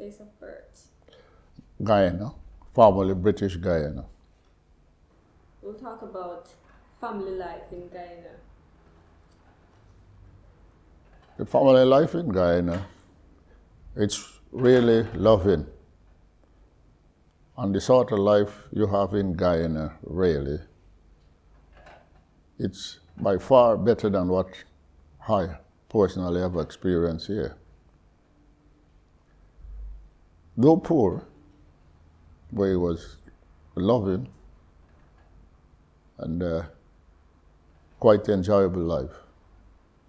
Place of birth. Guyana, formerly British Guyana. We'll talk about family life in Guyana. The family life in Guyana, it's really loving. And the sort of life you have in Guyana, really, it's by far better than what I personally have experienced here. Though poor, but it was loving and quite enjoyable life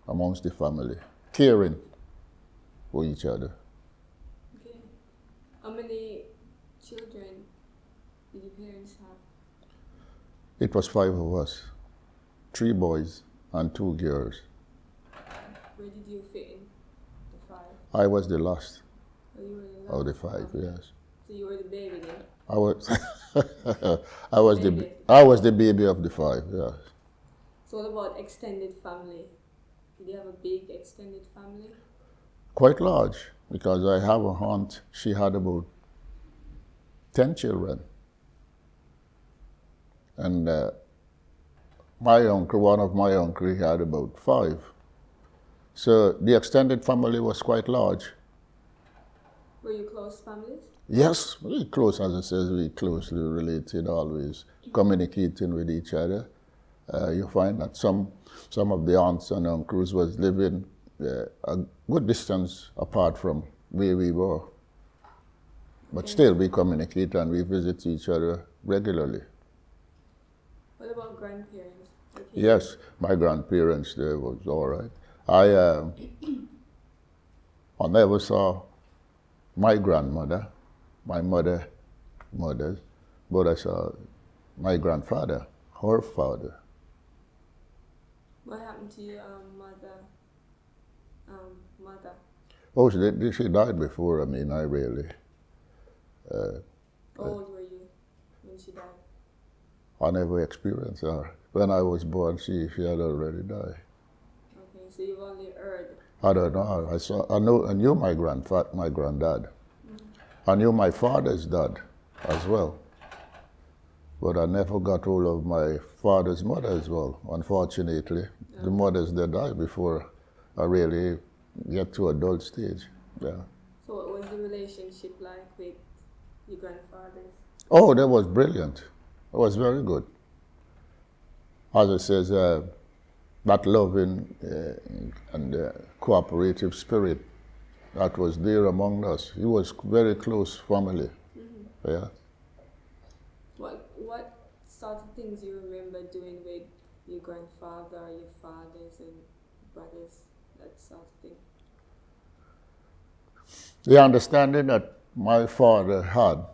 amongst the family, caring for each other. Okay. How many children did your parents have? It was 5 of us, 3 boys and 2 girls. Where did you fit in the 5? I was the last Oh, you were the last of the 5, okay. yes. So you were the baby then? I was, I was the baby of the 5, yes. So what about extended family? Did you have a big extended family? Quite large, because I have a aunt, she had about 10 children. And my uncle, one of my uncles, he had about 5. So the extended family was quite large. Were you close families? Yes, very close, as I said, we closely related, always communicating with each other. You find that some of the aunts and uncles was living a good distance apart from where we were. But still, we communicate and we visit each other regularly. What about grandparents? Okay. Yes, my grandparents there was all right. I never saw my grandmother, my mother's, but I saw my grandfather, her father. What happened to your mother? Oh, she died before. I mean, I really. How old were you when she died? I never experienced her. When I was born, she had already died. Okay, so you've only heard. I don't know. I knew my granddad. Mm-hmm. I knew my father's dad as well. But I never got hold of my father's mother as well, unfortunately. Yeah. The mothers, they died before I really get to adult stage. Yeah. So what was the relationship like with your grandfathers? Oh, that was brilliant. It was very good. As it says, that loving and cooperative spirit that was there among us. It was very close family. Mm-hmm. Yeah. What sort of things you remember doing with your grandfather, your fathers and brothers, that sort of thing? The understanding that my father had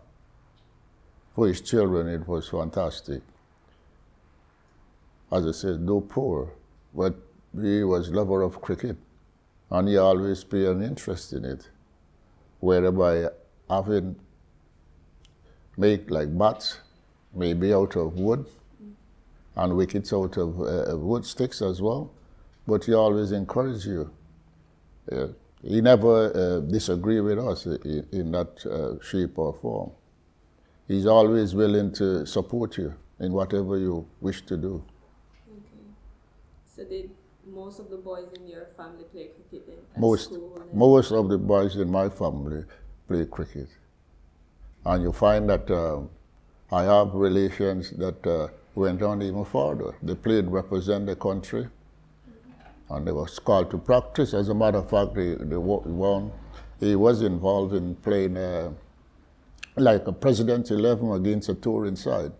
for his children, it was fantastic. As I said, though poor, but he was lover of cricket, and he always paid an interest in it, whereby having make like bats, maybe out of wood, and wickets out of wood sticks as well, but he always encouraged you. He never disagreed with us in that shape or form. He's always willing to support you in whatever you wish to do. Okay. So did most of the boys in your family play cricket then at Most of the boys in my family play cricket. And you find that I have relations that went on even further. They played, represent the country, mm-hmm. and they were called to practice. As a matter of fact, he was involved in playing like a President 11 against a touring side.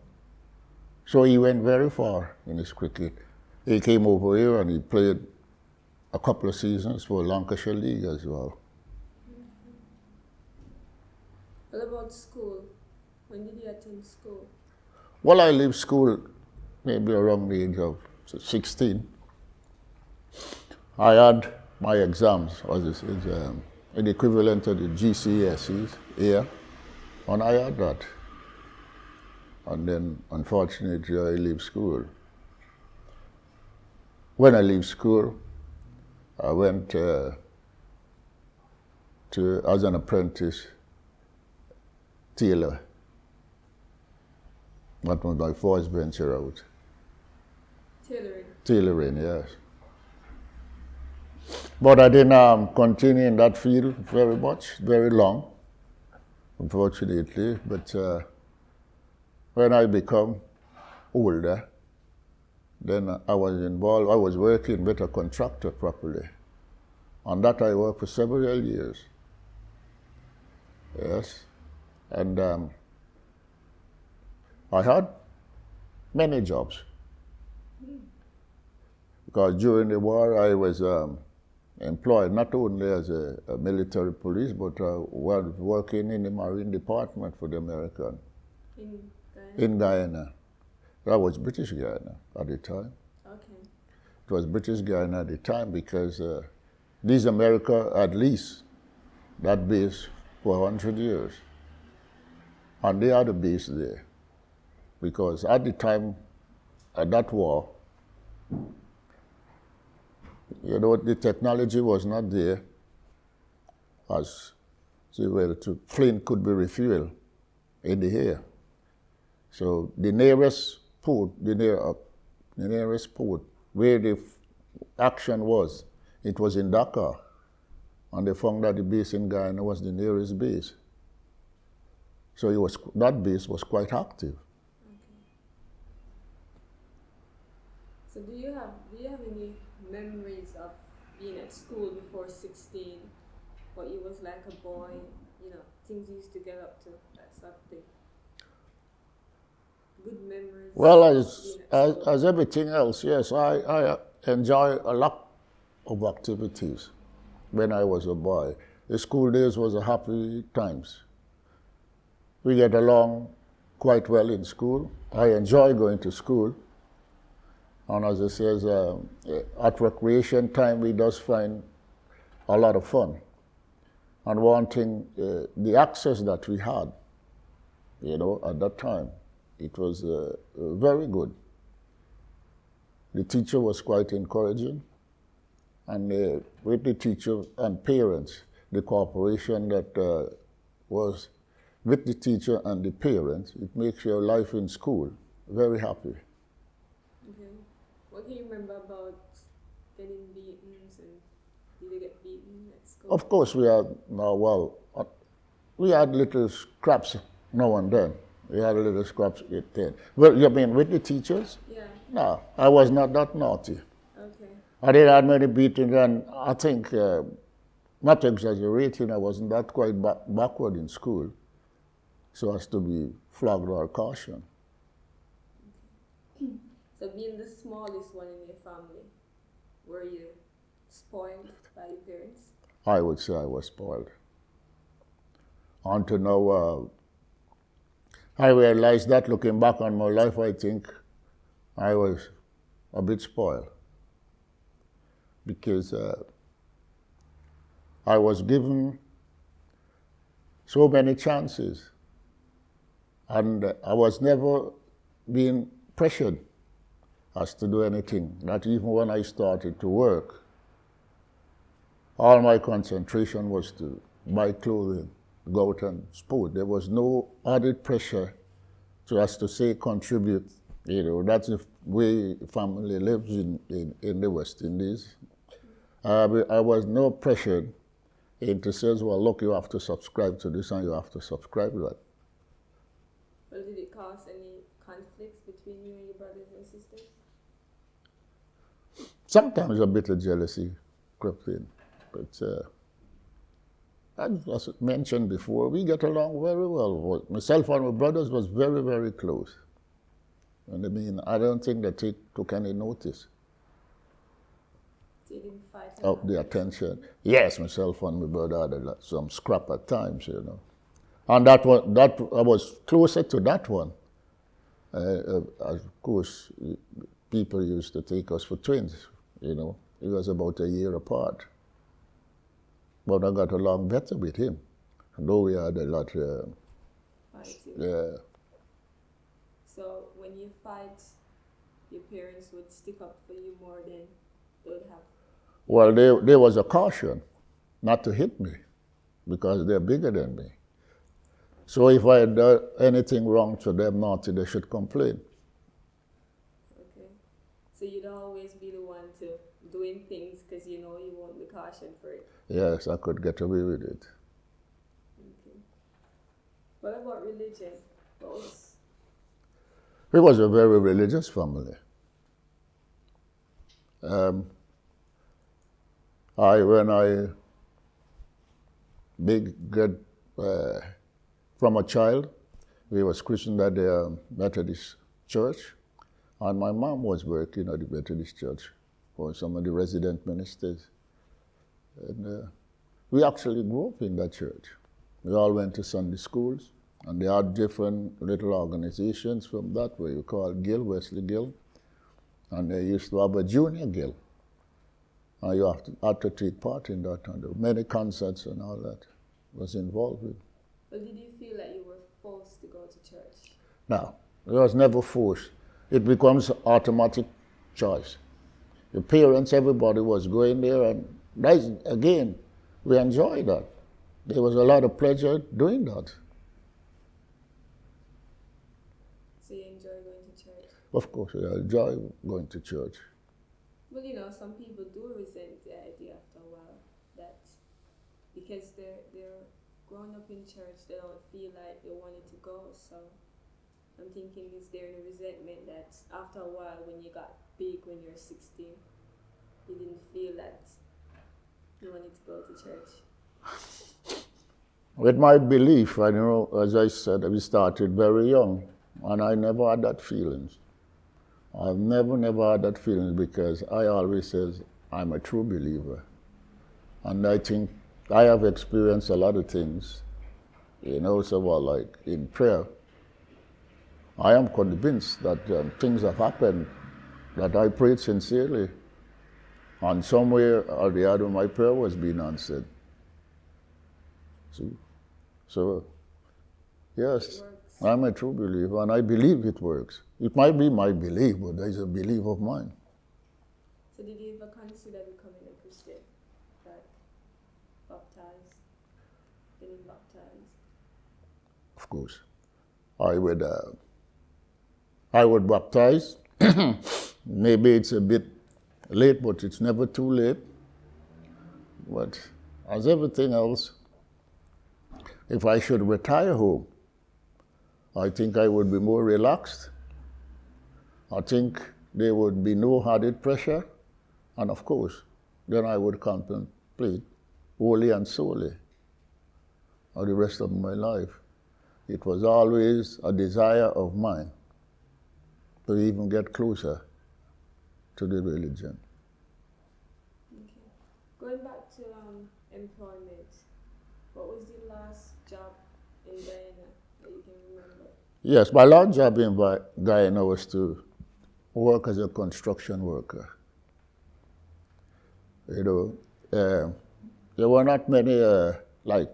So he went very far in his cricket. He came over here and he played a couple of seasons for Lancashire League as well. Mm-hmm. What about school? When did you attend school? Well, I left school maybe around the age of 16. I had my exams, as it is, an equivalent to the GCSEs here, and I had that. And then, unfortunately, I left school. When I left school, I went as an apprentice tailor. That was my first venture out. Tailoring. Tailoring, yes. But I didn't continue in that field very long, unfortunately. But when I become older, then I was involved. I was working with a contractor properly. On that I worked for several years. Yes. And I had many jobs. Because during the war I was employed not only as a military police, but was working in the Marine Department for the American. In Guyana? In Guyana. That was British Guyana at the time. Okay. It was British Guyana at the time because these America had leased that base for 100 years. And they had a base there. Because at the time, at that war, you know, the technology was not there as well to plane could be refueled in the air. So the nearest port, where the action was, it was in Dakar. And they found that the base in Guyana was the nearest base. So that base was quite active. Okay. So do you have any memories of being at school before 16? What you was like a boy, you know, things you used to get up to, that sort of thing. Good memories. Well, as everything else, yes, I enjoy a lot of activities when I was a boy. The school days was a happy times. We get along quite well in school. I enjoy going to school. And as I says, at recreation time, we just find a lot of fun. And one thing, the access that we had, you know, at that time, it was very good. The teacher was quite encouraging. And with the teacher and parents, the cooperation that was with the teacher and the parents, it makes your life in school very happy. Okay. What can you remember about getting beatings, and did you get beaten at school? Of course, we had little scraps now and then. We had little scraps then. Well, you mean with the teachers? Yeah. No, I was not that naughty. Okay. I did have many beatings, and I think, not exaggerating, I wasn't that quite backward in school, so as to be flogged or cautioned. So being the smallest one in your family, were you spoiled by your parents? I would say I was spoiled. Until now, I realized that looking back on my life, I think I was a bit spoiled. Because I was given so many chances. And I was never being pressured as to do anything. Not even when I started to work. All my concentration was to buy clothing, go out and sport. There was no added pressure to us to say contribute. You know, that's the way family lives in the West Indies. I was no pressured into says, well, look, you have to subscribe to this and you have to subscribe to that. Well, did it cause any conflicts between you and your brothers and sisters? Sometimes a bit of jealousy crept in, but as I mentioned before, we get along very well. Myself and my brothers was very, very close. And I mean, I don't think that they took any notice. So you didn't fight Of the attention. Yes, myself and my brother had some scrap at times, you know. And that I was closer to that one. Of course, people used to take us for twins, you know. It was about a year apart. But I got along better with him, though we had a lot. Yeah. So when you fight, your parents would stick up for you more than they would have? Well, there was a caution not to hit me because they're bigger than me. So if I had done anything wrong to them, naughty, they should complain. Okay. So you'd always be the one to doing things because you know you won't be cautioned for it. Yes, I could get away with it. Okay. What about religion? We was a very religious family. When I get from a child, we was christened at the Methodist church, and my mom was working at the Methodist church for some of the resident ministers. And we actually grew up in that church. We all went to Sunday schools, and they had different little organizations from that, where you call Guild, Wesley Guild, and they used to have a junior guild. And you had to take part in that, and many concerts and all that was involved with. But did you feel like you were forced to go to church? No, it was never forced. It becomes automatic choice. The parents, everybody was going there, and that's, again, we enjoyed that. There was a lot of pleasure doing that. So you enjoy going to church? Of course, I enjoy going to church. Well, you know, some people do resent the idea after a while that because they're grown up in church, they don't feel like they wanted to go. So I'm thinking, is there a resentment that after a while, when you got big, when you're 16, you didn't feel that you wanted to go to church? With my belief, I know, as I said, we started very young, and I never had that feelings. I've never had that feeling, because I always says I'm a true believer. And I think I have experienced a lot of things, you know, so like in prayer, I am convinced that things have happened that I prayed sincerely, and somewhere or the other my prayer was being answered. So yes, I'm a true believer, and I believe it works. It might be my belief, but there's a belief of mine. So did you ever consider becoming a Christian? Like baptized? Getting baptized? Of course. I would baptize. Maybe it's a bit late, but it's never too late. But as everything else, if I should retire home, I think I would be more relaxed. I think there would be no added pressure. And of course, then I would contemplate wholly and solely for the rest of my life. It was always a desire of mine to even get closer to the religion. Okay. Going back to employment, what was the last job in Guyana that you can remember? Yes, my last job in Guyana was to work as a construction worker. You know, there were not many like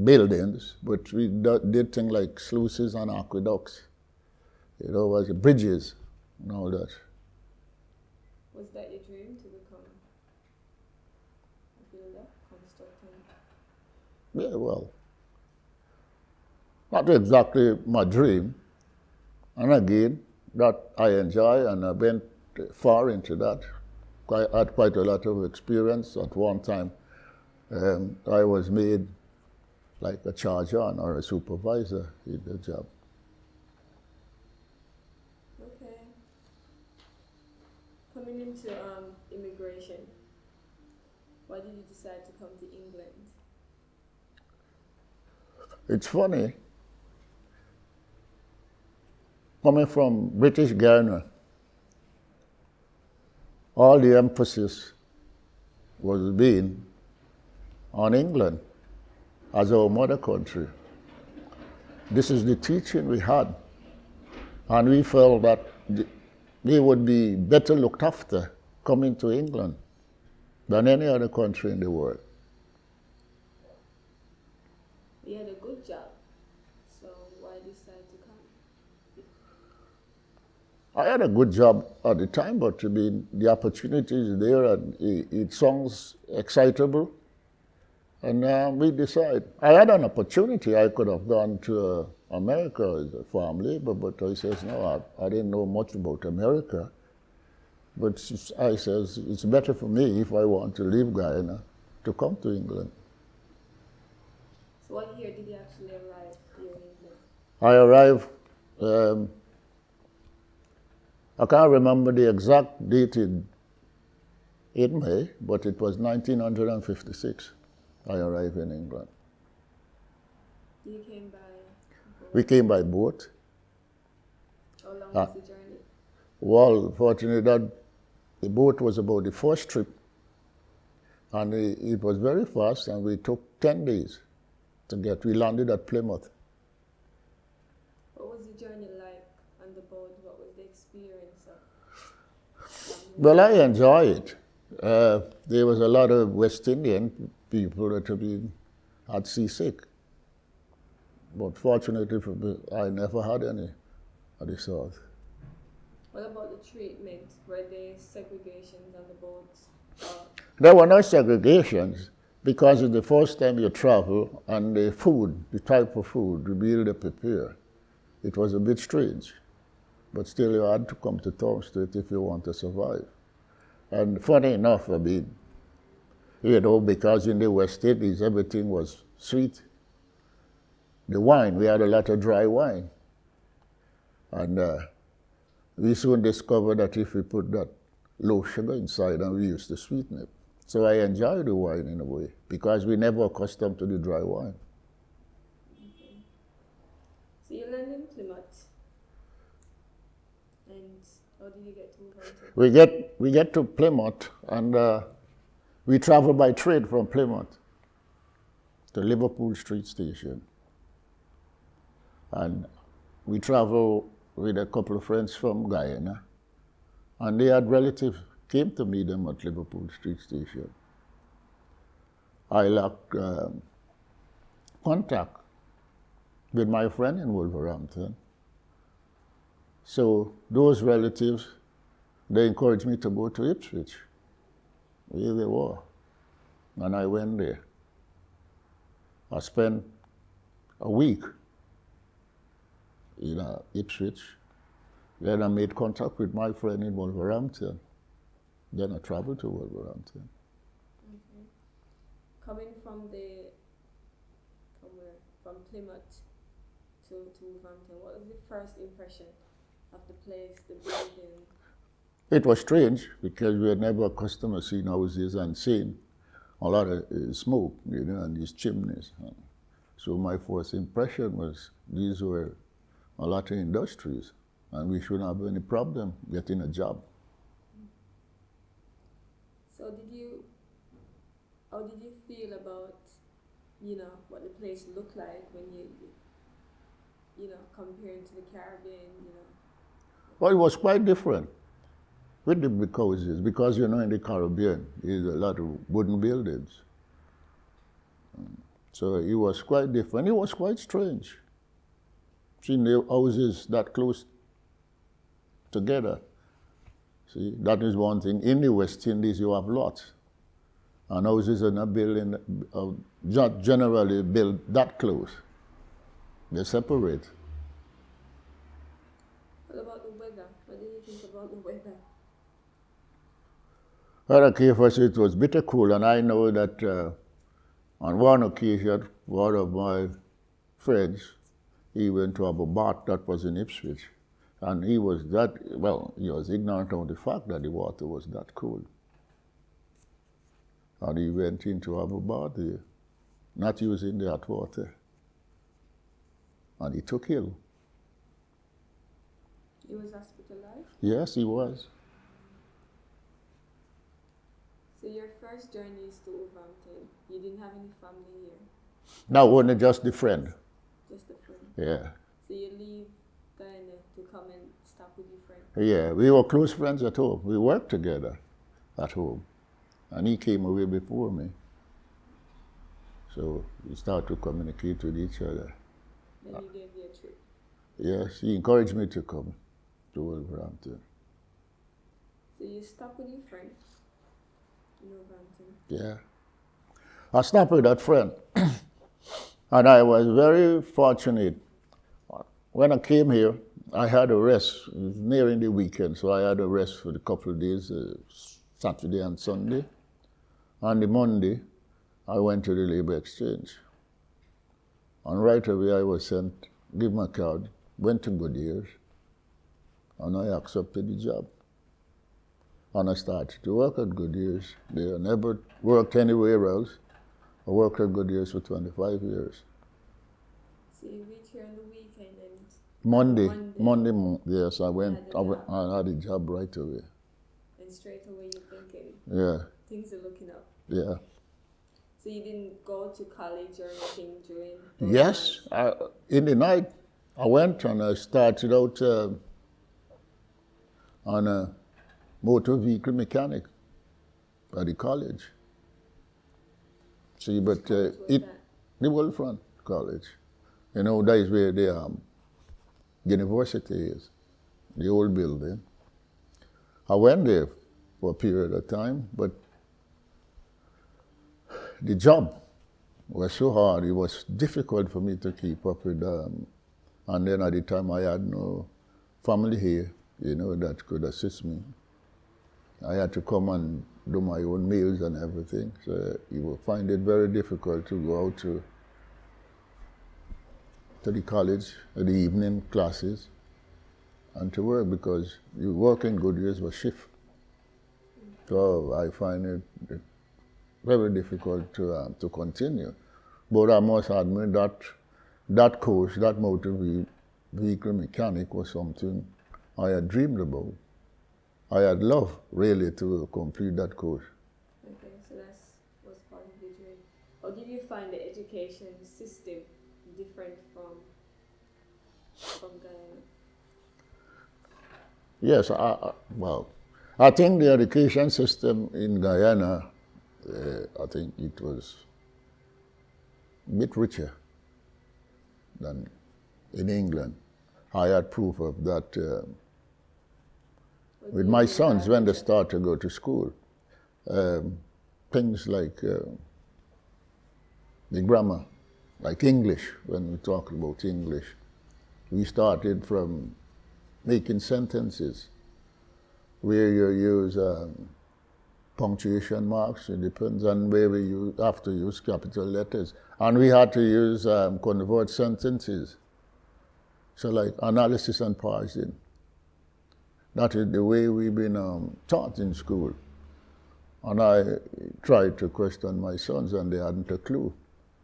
buildings, but we did things like sluices and aqueducts. You know, was bridges and all that. Was that your dream, to become a builder, constructor? Yeah, well, not exactly my dream. And again, that I enjoy, and I went far into that. I had quite a lot of experience. At one time, I was made like a charge on or a supervisor in the job. Okay. Coming into immigration, why did you decide to come to England? It's funny. Coming from British Guyana, all the emphasis was being on England as our mother country. This is the teaching we had, and we felt that we would be better looked after coming to England than any other country in the world. You had a good job, so why decide to come? I had a good job at the time, but I mean, the opportunity is there, and it sounds excitable. And we decided. I had an opportunity. I could have gone to America as a family, but I says, no, I didn't know much about America. But I says, it's better for me if I want to leave Guyana to come to England. So what year did you actually arrive here in England? I arrived, I can't remember the exact date in May, but it was 1956 I arrived in England. You came by boat? We came by boat. How long was the journey? Well, fortunately, that the boat was about the first trip, and it was very fast, and we took 10 days to get. We landed at Plymouth. What was the journey like on the boat? What was the experience of? Well, I enjoy it. There was a lot of West Indian people that had seasick, but fortunately for me, I never had any of the sort. What about the treatment? Were there segregations on the boats? There were no segregations because it's the first time you travel, and the food, the type of food, the meal they prepare, it was a bit strange. But still, you had to come to terms to it if you want to survive. And funny enough, I mean, because in the West Indies, everything was sweet. The wine, we had a lot of dry wine. And we soon discovered that if we put that low sugar inside, and we used to sweeten it. So I enjoy the wine in a way, because we never accustomed to the dry wine. Okay. So you landed in Plymouth, and how did you get to Wolverhampton? We get to Plymouth, and we travel by train from Plymouth to Liverpool Street Station. And we travel with a couple of friends from Guyana, and they had relatives came to meet them at Liverpool Street Station. I lacked contact with my friend in Wolverhampton. So those relatives, they encouraged me to go to Ipswich, where they were. And I went there. I spent a week in Ipswich. Then I made contact with my friend in Wolverhampton. Then I traveled to Wolverhampton. Okay. Coming from from Plymouth to Wolverhampton, what was the first impression of the place, the building? It was strange because we had never accustomed to seeing houses and seeing a lot of smoke, and these chimneys. So my first impression was these were a lot of industries, and we shouldn't have any problem getting a job. So how did you feel about, what the place looked like when you compared to the Caribbean, Well, it was quite different with the big houses because, in the Caribbean, there's a lot of wooden buildings. So it was quite different. It was quite strange seeing the houses that close together. See, that is one thing. In the West Indies, you have lots. And houses are not not generally built that close. They separate. What about the weather? What do you think about the weather? Well, okay, first it was bitter cool, and I know that on one occasion, one of my friends, he went to have a bath that was in Ipswich. And he was ignorant of the fact that the water was that cold. And he went in to have a bath there, not using the hot water. And he took ill. He was hospitalized? Yes, he was. So your first journey is to Wolverhampton. You didn't have any family here? No, only just the friend. Just a friend? Yeah. So you leave Guyana to come and stop with your friend? Yeah, we were close friends at home. We worked together at home. And he came away before me. So we started to communicate with each other. Then he gave you a trip? Yes, he encouraged me to come to Wolverhampton. So you stopped with your friend in Wolverhampton? Yeah. I stopped with that friend, and I was very fortunate. When I came here, I had a rest. It was nearing the weekend, so I had a rest for a couple of days, Saturday and Sunday. On the Monday, I went to the labor exchange. And right away I was sent, give my card, went to Goodyear's, and I accepted the job. And I started to work at Goodyear's there. I never worked anywhere else. I worked at Goodyear's for 25 years. So you reach here on the weekend and Monday, yes, I had a job right away. And straight away you're thinking, yeah, things are looking up. Yeah. So you didn't go to college or anything during those Yes, in the night I went and I started out on a motor vehicle mechanic at the college. See, but the Wolfront College, you know, that is where the university is, the old building. I went there for a period of time, but the job was so hard, it was difficult for me to keep up with and then at the time I had no family here, you know, that could assist me. I had to come and do my own meals and everything, so you will find it very difficult to go out to the college, the evening classes, and to work because you work in Goodyear's was shift. So I find it very difficult to continue. But I must admit that course, that motor vehicle mechanic was something I had dreamed about. I had loved really to complete that course. Okay, so that was part of the dream. Or did you find the education system different from Guyana? Yes, well, I think the education system in Guyana, I think it was a bit richer than in England. I had proof of that with my sons when they start to go to school. Things like the grammar, like English, when we talk about English. We started from making sentences where you use punctuation marks. It depends on where we have to use capital letters. And we had to use convert sentences. So like analysis and parsing. That is the way we've been taught in school. And I tried to question my sons and they hadn't a clue.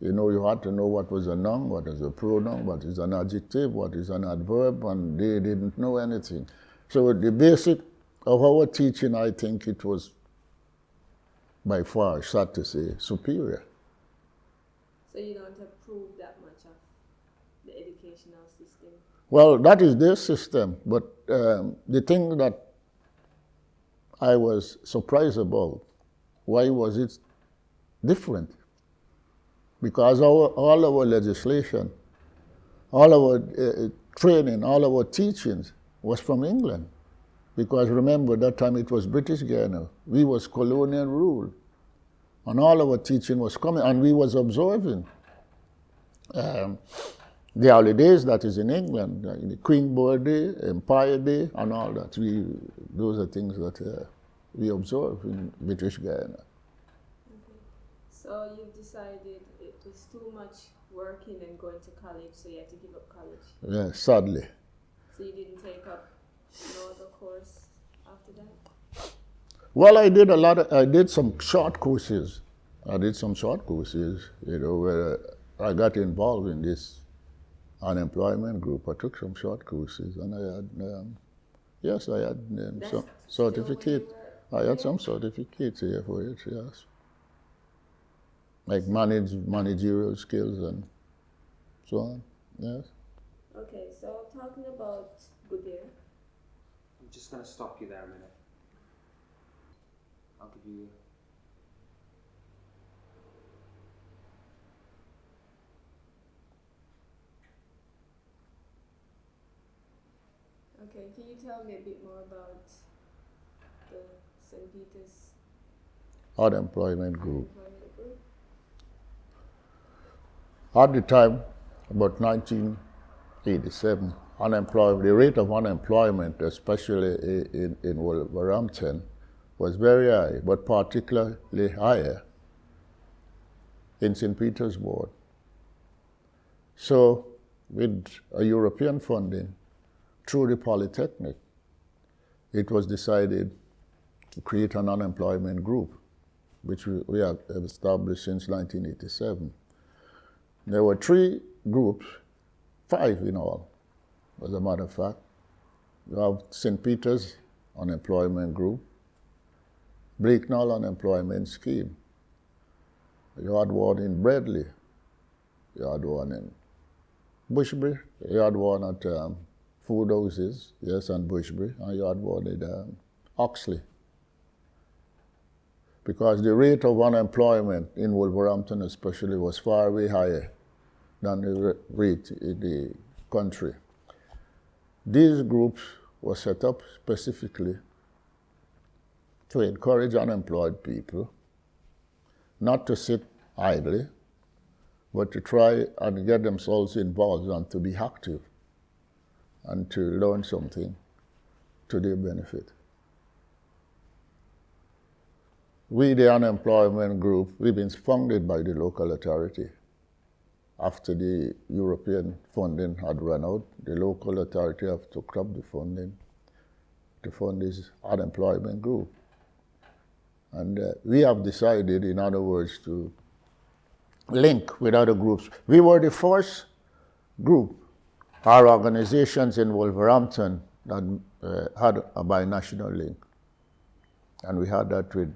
You know, you had to know what was a noun, what is a pronoun, what is an adjective, what is an adverb, and they didn't know anything. So the basic of our teaching, I think it was by far, sad to say, superior. So you don't approve that much of the educational system? Well, that is their system, but the thing that I was surprised about, why was it different? Because all our legislation, all our training, all our teachings was from England. Because remember, that time it was British Guyana. We was colonial rule. And all our teaching was coming, and we was observing the holidays that is in England, the Queen Birthday, Empire Day, and all that. Those are things that we observe in British Guyana. Okay. So you've decided it was too much working and going to college, so you had to give up college? Yeah, sadly. So you didn't take up no other course after that? Well, I did some short courses. You know, where I got involved in this unemployment group. I took some short courses and I had, some certificate. I had some certificates here for it, yes. Like managerial skills and so on, yes. Okay, so talking about Goodyear. I'm just going to stop you there a minute. I'll give you... Okay, can you tell me a bit more about the St. Peter's Unemployment group? At the time, about 1987, the rate of unemployment, especially in Wolverhampton, was very high, but particularly higher in St. Petersburg. So, with a European funding through the Polytechnic, it was decided to create an unemployment group, which we have established since 1987. There were 3 groups, 5 in all, as a matter of fact. You have St. Peter's Unemployment Group, Bleaknell Unemployment Scheme. You had one in Bradley, you had one in Bushbury, you had one at Food Houses, yes, and Bushbury, and you had one in Oxley. Because the rate of unemployment in Wolverhampton especially was far way higher than the rate in the country. These groups were set up specifically to encourage unemployed people not to sit idly, but to try and get themselves involved and to be active and to learn something to their benefit. We, the unemployment group, we've been funded by the local authority. After the European funding had run out, the local authority have took up the funding to fund this unemployment group. And we have decided, in other words, to link with other groups. We were the first group, our organizations in Wolverhampton, that had a binational link. And we had that with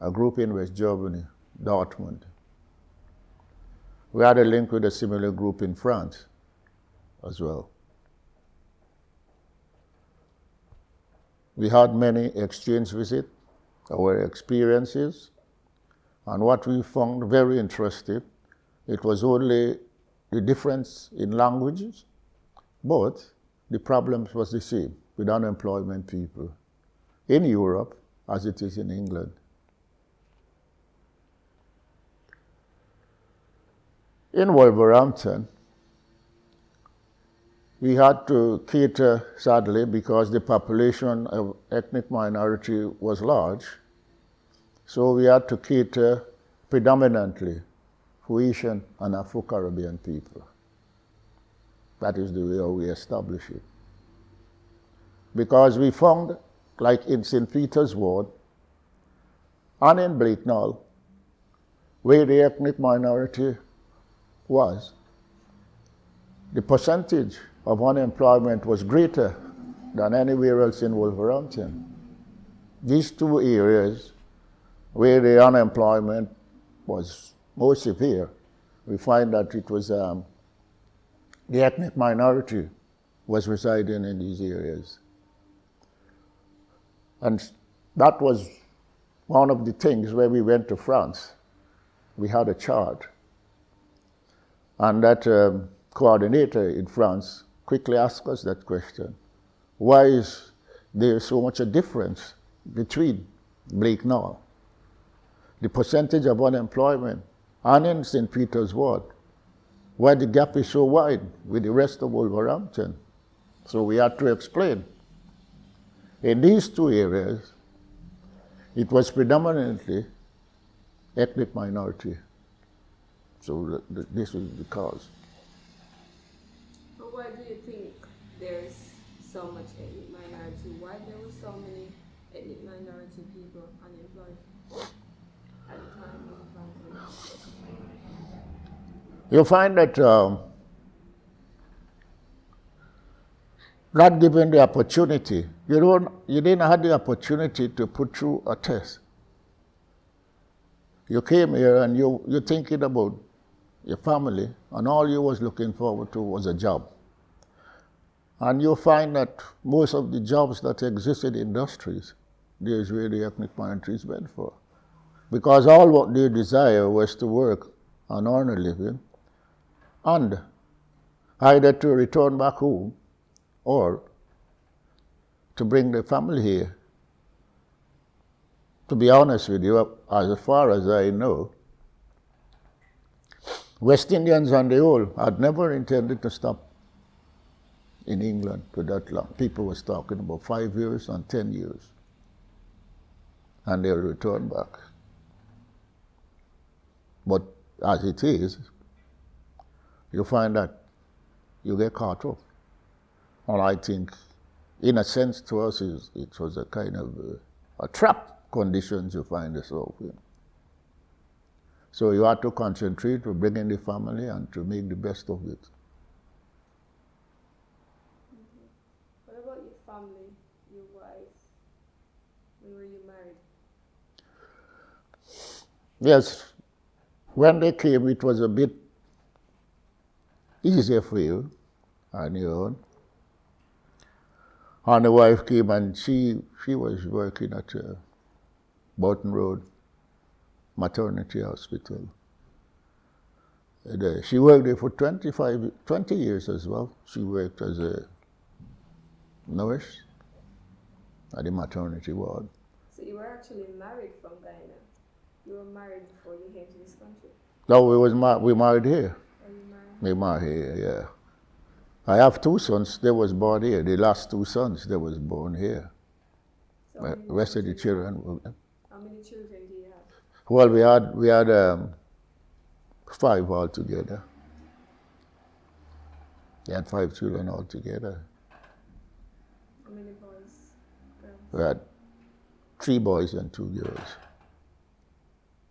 a group in West Germany, Dortmund. We had a link with a similar group in France as well. We had many exchange visits, our experiences, and what we found very interesting, it was only the difference in languages, but the problems was the same with unemployment people in Europe as it is in England. In Wolverhampton, we had to cater, sadly, because the population of ethnic minority was large, so we had to cater predominantly for Asian and Afro-Caribbean people. That is the way we establish it. Because we found, like in St. Peter's Ward and in Bleaknell, where the ethnic minority was, the percentage of unemployment was greater than anywhere else in Wolverhampton. These 2 areas where the unemployment was more severe, we find that it was the ethnic minority was residing in these areas. And that was one of the things where we went to France. We had a chart. And that coordinator in France quickly asked us that question. Why is there so much a difference between Bleaknell, the percentage of unemployment, and in St. Peter's Ward, why the gap is so wide with the rest of Wolverhampton? So we had to explain. In these 2 areas, it was predominantly ethnic minority. So this was the cause. But why do you think there's so much ethnic minority? Why there were so many ethnic minority people unemployed at the time of the pandemic? You'll find that not given the opportunity, you didn't have the opportunity to put through a test. You came here and you're thinking about your family, and all you was looking forward to was a job. And you'll find that most of the jobs that existed in industries, there's where the ethnic minorities went for. Because all what they desire was to work and earn a living, and either to return back home or to bring the family here. To be honest with you, as far as I know, West Indians on the whole had never intended to stop in England for that long. People was talking about 5 years and 10 years. And they'll return back. But as it is, you find that you get caught up. And I think, in a sense, to us, it was a kind of a trap conditions you find yourself in. So you have to concentrate on bringing the family and to make the best of it. What about your family, your wife? When were you married? Yes, when they came, it was a bit easier for you on your own. And the wife came and she was working at Burton Road Maternity Hospital. And, she worked there for 20 years as well. She worked as a nurse at the maternity ward. So you were actually married from Guyana? You were married before you came to this country? No, we married here. Are you married? We married here, yeah. I have 2 sons. They was born here. The last 2 sons, they was born here. So The rest of the children. How many children do you have? Well, we had 5 altogether. We had 5 children altogether. How many boys, girls? We had 3 boys and 2 girls.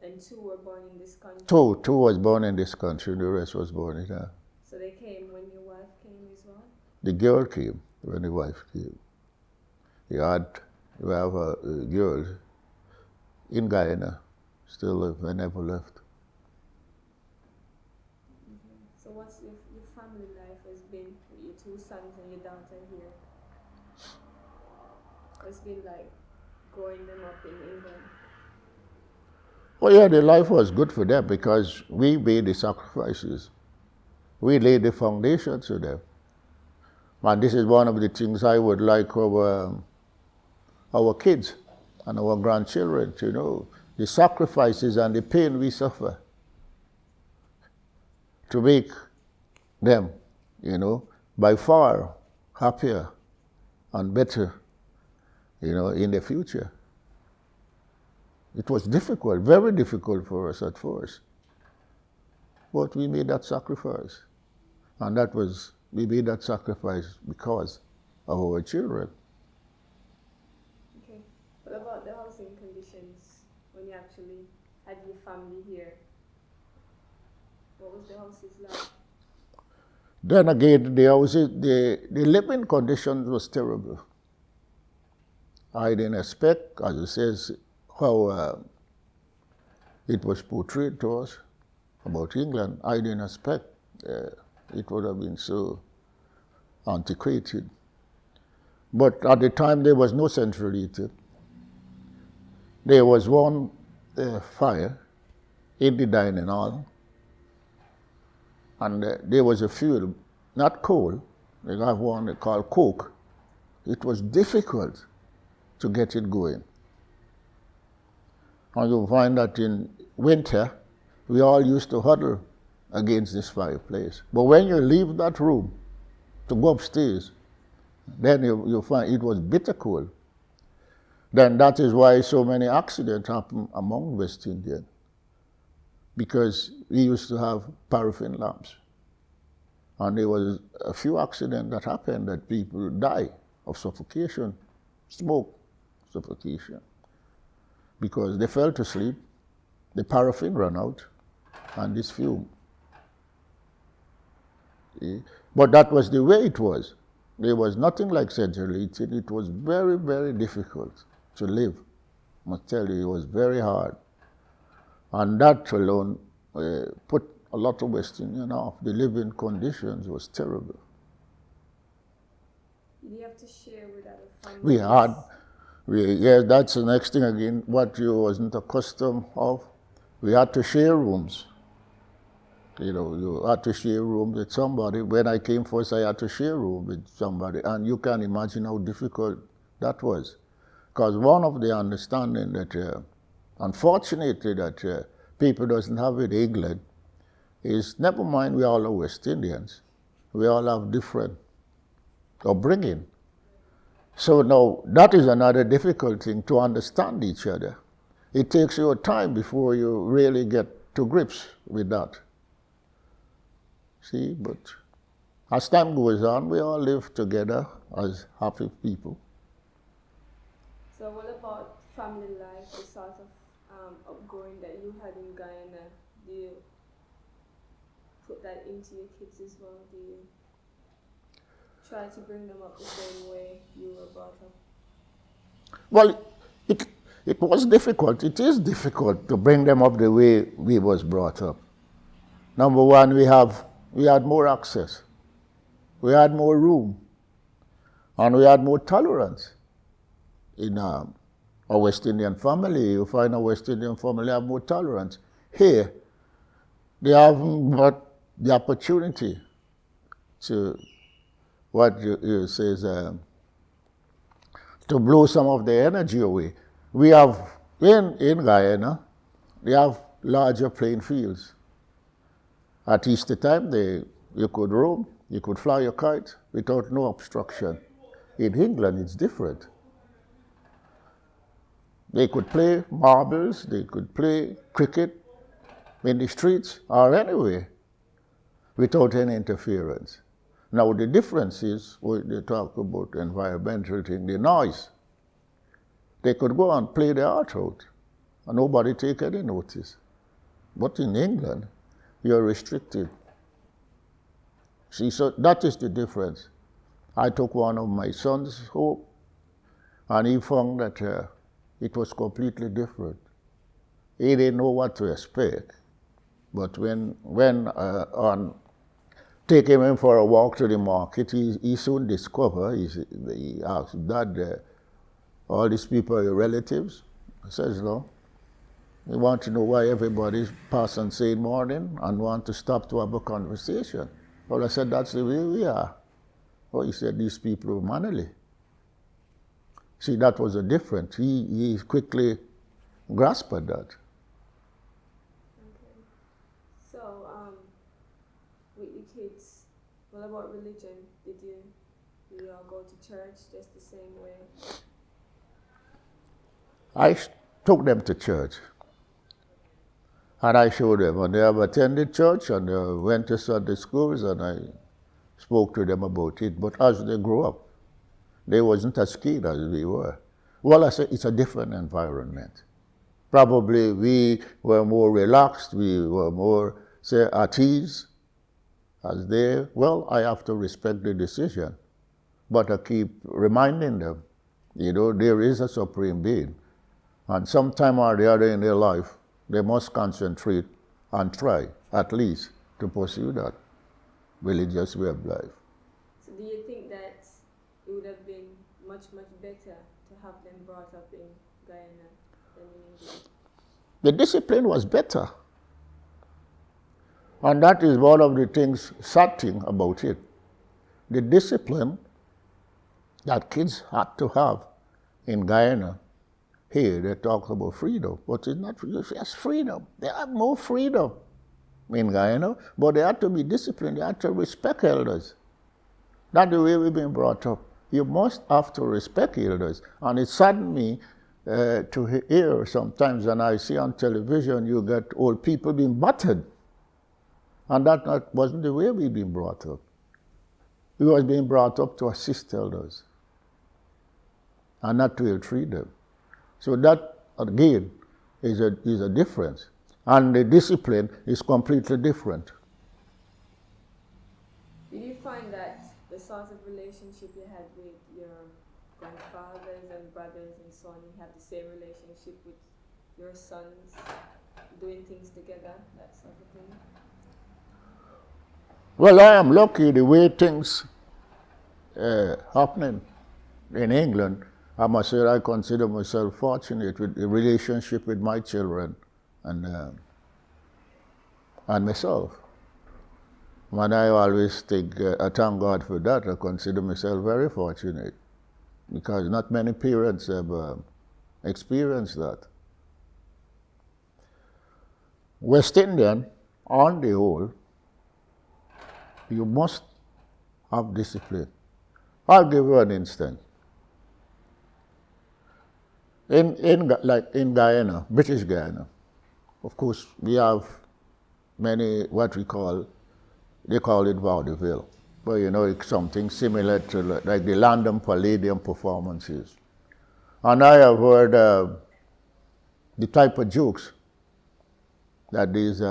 And 2 were born in this country? 2 was born in this country. The rest was born in here. So they came when your wife came as well? The girl came when the wife came. We have a girl in Guyana, still live, I never left. Okay. So what's your family life has been with your 2 sons and your daughter here? What's been like growing them up in England? Well, yeah, the life was good for them because we made the sacrifices. We laid the foundation to them. And this is one of the things I would like our kids and our grandchildren to know. The sacrifices and the pain we suffer to make them, by far happier and better, in the future. It was difficult, very difficult for us at first. But we made that sacrifice. And we made that sacrifice because of our children. Okay. What about the housing conditions when you actually had your family here? What was the houses like? Then again, the houses, the living conditions was terrible. I didn't expect, as it says, how it was portrayed to us about England. I didn't expect it would have been so antiquated. But at the time, there was no central heating. There was one fire in the dining hall, and there was a fuel, not coal. They have one they call coke. It was difficult to get it going. And you'll find that in winter, we all used to huddle against this fireplace. But when you leave that room to go upstairs, then you find it was bitter cold. Then that is why so many accidents happen among West Indians, because we used to have paraffin lamps. And there was a few accidents that happened that people die of suffocation, smoke suffocation, because they fell to sleep, the paraffin ran out, and this fume. But that was the way it was. There was nothing like central heating. It was very, very difficult to live. I must tell you, it was very hard. And that alone put a lot of West Indians off. The living conditions was terrible. Did you have to share with other families? Yeah, that's the next thing again, what you wasn't accustomed of. We had to share rooms. You had to share rooms with somebody. When I came first, I had to share a room with somebody. And you can imagine how difficult that was. Because one of the understanding that, unfortunately, that people doesn't have in England, is, never mind we all are West Indians, we all have different upbringing. So now that is another difficult thing, to understand each other. It takes you a time before you really get to grips with that. See, but as time goes on, we all live together as happy people. So what about family life, the sort of upbringing that you had in Guyana? Do you put that into your kids as well? Do you try to bring them up the same way you were brought up? Well, it was difficult. It is difficult to bring them up the way we was brought up. Number one, we had more access. We had more room. And we had more tolerance. In a West Indian family, you find a West Indian family have more tolerance. Here, they haven't got the opportunity to, what you say is, to blow some of the energy away. We have, in Guyana, they have larger playing fields. At Easter time, you could roam, you could fly your kite without no obstruction. In England, it's different. They could play marbles, they could play cricket in the streets or anywhere without any interference. Now the difference is, when they talk about environmental thing, the noise. They could go and play their heart out and nobody take any notice. But in England, you're restricted. See, so that is the difference. I took one of my sons home and he found that it was completely different. He didn't know what to expect. But when on taking him for a walk to the market, he soon discovered, he asked, Dad, all these people are your relatives? He says, no. We want to know why everybody's passing saying morning and want to stop to have a conversation. Well, I said, that's the way we are. Oh, he said, these people are mannerly. See, that was a difference. He quickly grasped at that. Okay. So, with your kids, what about religion? Did you all go to church just the same way? I took them to church. And I showed them. And they have attended church and they went to Sunday schools and I spoke to them about it. But as they grew up, they wasn't as keen as we were. Well, I said, it's a different environment. Probably we were more relaxed, we were more, say, at ease. As they, well, I have to respect the decision. But I keep reminding them, there is a supreme being. And sometime or the other in their life, they must concentrate and try, at least, to pursue that religious way of life. So do you think that it would have been much, much better to have them brought up in Guyana than in England? The discipline was better. And that is one of the things, sad thing about it. The discipline that kids had to have in Guyana, here they talk about freedom, but it's not just freedom. They have more freedom in Guyana, but they have to be disciplined, they have to respect elders. That's the way we've been brought up. You must have to respect elders. And it saddened me to hear sometimes, when I see on television, you get old people being battered. And that wasn't the way we've been brought up. We was being brought up to assist elders and not to ill-treat them. So that, again, is a difference. And the discipline is completely different. Did you find that the sort of relationship you had with your grandfathers and brothers and so on, you have the same relationship with your sons, doing things together, that sort of thing? Well, I am lucky the way things happening in England. I must say I consider myself fortunate with the relationship with my children and myself. And I always think, I thank God for that. I consider myself very fortunate because not many parents have experienced that. West Indian on the whole, you must have discipline. I'll give you an instance. Like in Guyana, British Guyana, of course, we have many what they call it vaudeville. But you know, it's something similar to like the London Palladium performances. And I have heard the type of jokes that these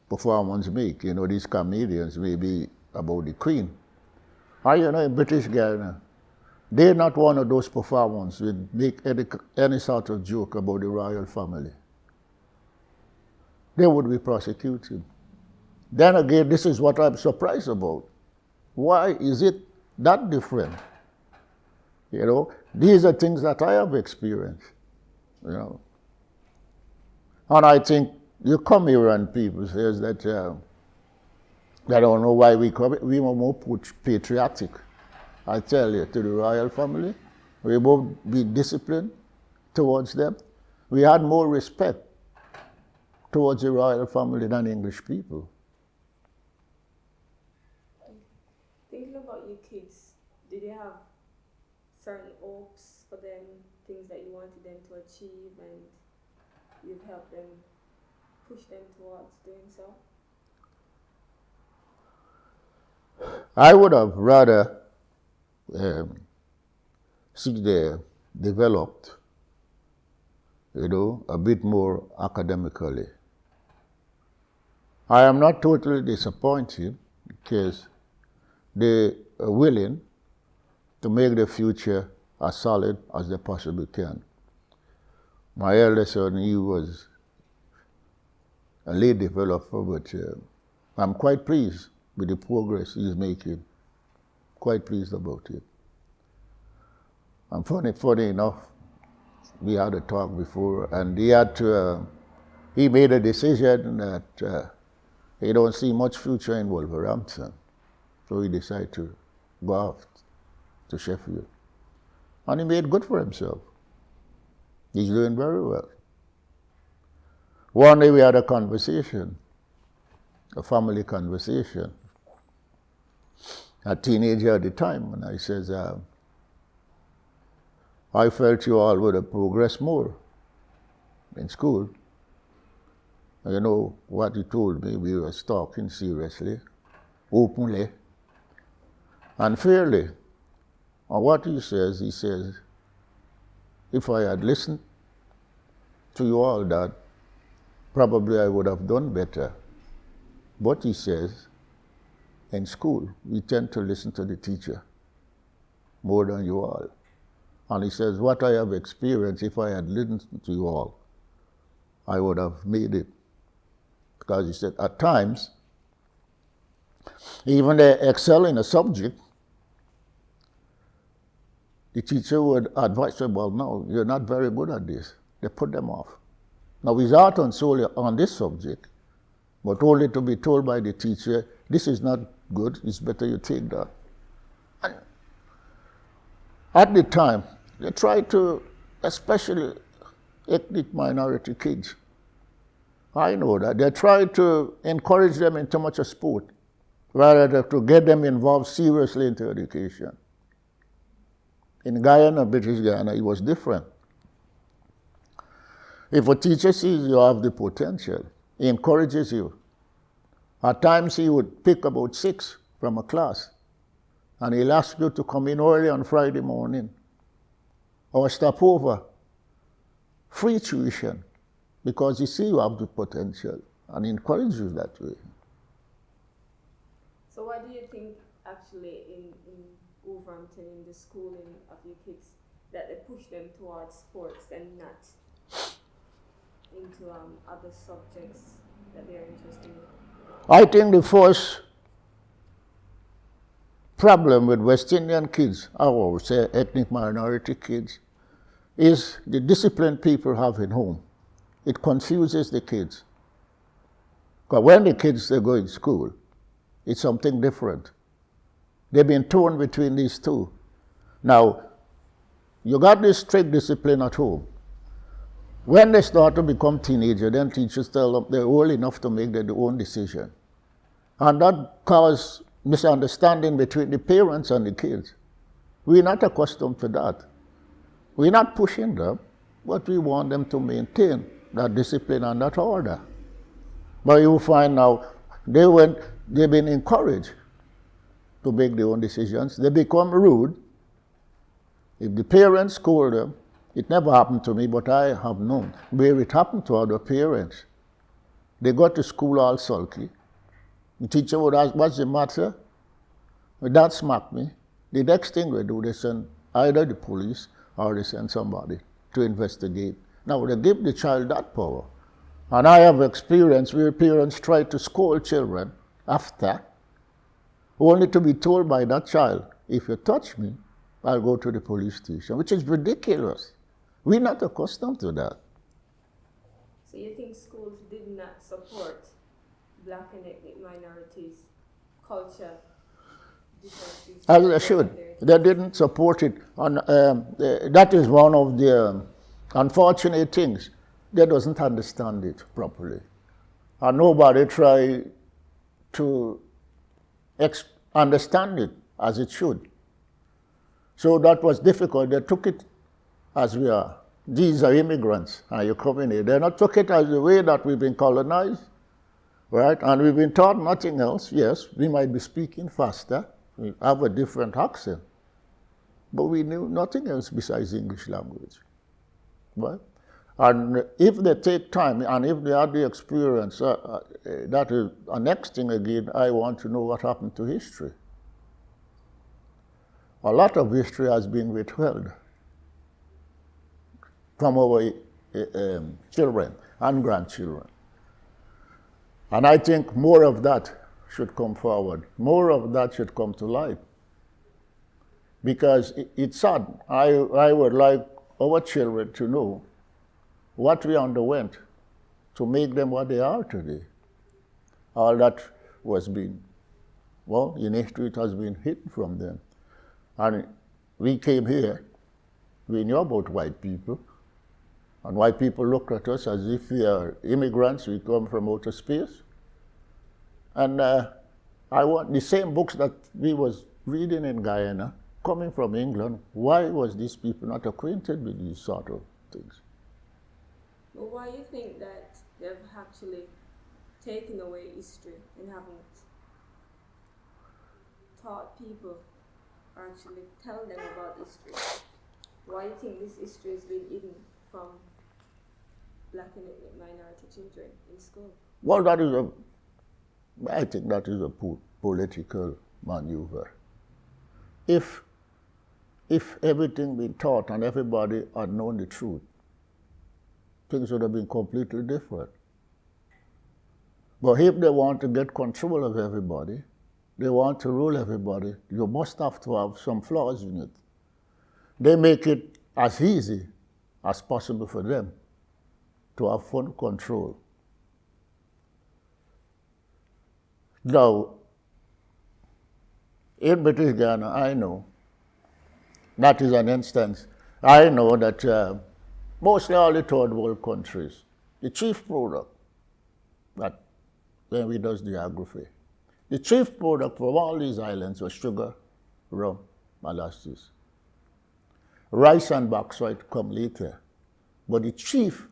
performers make. You know, these comedians may be about the Queen. And you know, in British Guyana, they're not one of those performers who make any sort of joke about the royal family. They would be prosecuted. Then again, this is what I'm surprised about. Why is it that different? You know, these are things that I have experienced, you know. And I think you come here and people say that I don't know why we were more patriotic. I tell you, to the royal family, we both be disciplined towards them. We had more respect towards the royal family than English people. Thinking about your kids, did you have certain hopes for them, things that you wanted them to achieve, and you've helped them, push them towards doing so? I would have rather see them developed, you know, a bit more academically. I am not totally disappointed because they are willing to make their future as solid as they possibly can. My eldest son, he was a late developer, but I'm quite pleased with the progress he's making. Quite pleased about it. And funny enough, we had a talk before, and he made a decision that he don't see much future in Wolverhampton. So he decided to go off to Sheffield. And he made good for himself. He's doing very well. One day we had a conversation, a family conversation, a teenager at the time, and I says, I felt you all would have progressed more in school. And you know what he told me, we were talking seriously, openly, and fairly. And what he says, if I had listened to you all that, probably I would have done better. But he says, in school, we tend to listen to the teacher more than you all. And he says, what I have experienced, if I had listened to you all, I would have made it. Because he said, at times, even they excel in a subject, the teacher would advise them, well, no, you're not very good at this. They put them off. Now, he's out on solely on this subject, but only to be told by the teacher, this is not good, it's better you take that. And at the time, they try to, especially ethnic minority kids, I know that, they try to encourage them into much of sport, rather than to get them involved seriously into education. In Guyana, British Guyana, it was different. If a teacher sees you have the potential, he encourages you. At times he would pick about 6 from a class, and he'll ask you to come in early on Friday morning, or stop over, free tuition, because he sees you have the potential, and he encourages you that way. So what do you think actually in Wolverhampton, in the schooling of your kids, that they push them towards sports and not into other subjects that they're interested in? I think the first problem with West Indian kids, I would say ethnic minority kids, is the discipline people have in home. It confuses the kids. Because when the kids they go in school, it's something different. They've been torn between these two. Now, you got this strict discipline at home, When they start to become teenagers, then teachers tell them they're old enough to make their own decision. And that causes misunderstanding between the parents and the kids. We're not accustomed to that. We're not pushing them, but we want them to maintain that discipline and that order. But you find now they've been encouraged to make their own decisions. They become rude. If the parents scold them, it never happened to me, but I have known where it happened to other parents. They got to school all sulky. The teacher would ask, what's the matter? My dad smacked me. The next thing they do, they send either the police or they send somebody to investigate. Now, they give the child that power. And I have experience where parents try to scold children after, only to be told by that child, if you touch me, I'll go to the police station, which is ridiculous. We're not accustomed to that. So you think schools did not support black and ethnic minorities' culture differences? As they should. They didn't support it. And that is one of the unfortunate things. They doesn't understand it properly. And nobody try to understand it as it should. So that was difficult. They took it as we are. These are immigrants, and you're coming here. They not took it as the way that we've been colonized, right? And we've been taught nothing else. Yes, we might be speaking faster. We have a different accent. But we knew nothing else besides English language, right? And if they take time, and if they had the experience, that is the next thing again, I want to know what happened to history. A lot of history has been withheld from our children and grandchildren. And I think more of that should come forward. More of that should come to light. Because it's sad. I would like our children to know what we underwent to make them what they are today. All that was being, well, in history it has been hidden from them. And we came here, we knew about white people, and white people looked at us as if we are immigrants, we come from outer space. And I want the same books that we was reading in Guyana, coming from England, why was these people not acquainted with these sort of things? But why do you think that they've actually taken away history and haven't taught people or actually tell them about history? Why do you think this history has been hidden from black and ethnic minority children in school? Well, I think that is a political maneuver. If everything been taught and everybody had known the truth, things would have been completely different. But if they want to get control of everybody, they want to rule everybody, you must have to have some flaws in it. They make it as easy as possible for them to have full control. Now, in British Ghana, I know, that is an instance, I know that mostly all the third world countries, the chief product, that when we does the geography, the chief product from all these islands was sugar, rum, molasses. Rice and bauxite come later, but the chief